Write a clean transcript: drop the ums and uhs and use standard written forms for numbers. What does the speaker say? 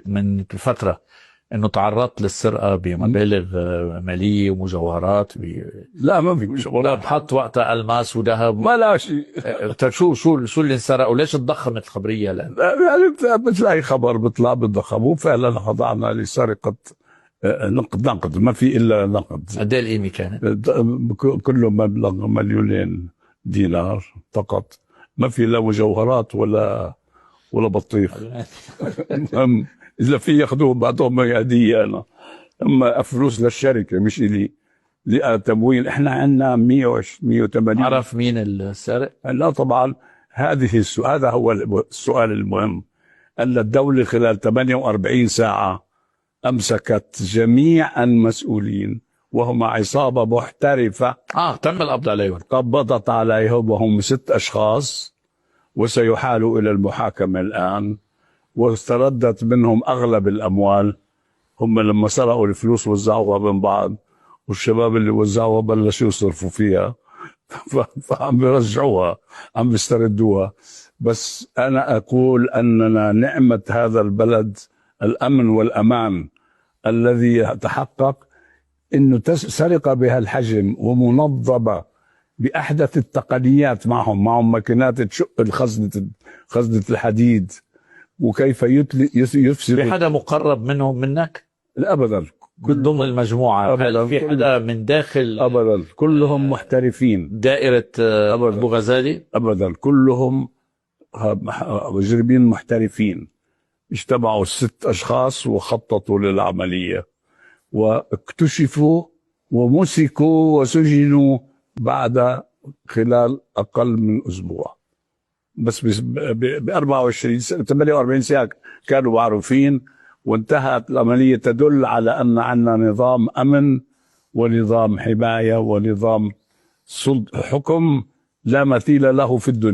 من فترة انه تعرضت للسرقة بمبالغ مالية ومجوهرات لا ما في مجوهرات، بحط وقتها الماس وذهب ما لا شيء. شو اللي انسرق وليش تضخمت الخبرية الان؟ يعني بتلاقي خبر بيطلع بيضخموه، فعلا خضعنا لسرقة نقد، ما في الا نقد. قد ايه القيمة كانت؟ كله مبلغ 2,000,000 دينار فقط، ما في لا مجوهرات ولا بطيخ. المهم اذا في ياخذوه بعضهم هديه، انا اما فلوس للشركه مش الي تمويل. احنا عندنا 180. عرف مين السارق؟ لا طبعا، هذا هو السؤال المهم، ان الدوله خلال 48 ساعه امسكت جميع المسؤولين وهم عصابه محترفه. تم القبض عليهم. قبضت عليهم وهم 6 اشخاص، وسيحالوا الى المحاكمه الان، واستردت منهم اغلب الاموال. هم لما سرقوا الفلوس وزعوها بين بعض، والشباب اللي وزعوها بلشوا يصرفوا فيها فعم بيرجعوها، عم بيستردوها. بس انا اقول اننا نعمة هذا البلد الامن والامان الذي يتحقق انه سرقة بهالحجم ومنظمة باحدث التقنيات، معهم ماكينات تشق خزنة الحديد، وكيف يفسد. في حدا مقرب منهم منك؟ لا ابدا، من ضمن المجموعة؟ أبداً. في حدا من داخل؟ ابدا، كلهم محترفين. دائرة أبو غزالي؟ ابدا، كلهم مجرمين محترفين. اجتمعوا 6 اشخاص وخططوا للعملية، واكتشفوا ومسكوا وسجنوا بعد خلال اقل من اسبوع. بس ب 24 ساعة 48 ساعة كانوا معروفين، وانتهت العملية. تدل على أن عندنا نظام أمن ونظام حماية ونظام حكم لا مثيل له في الدنيا.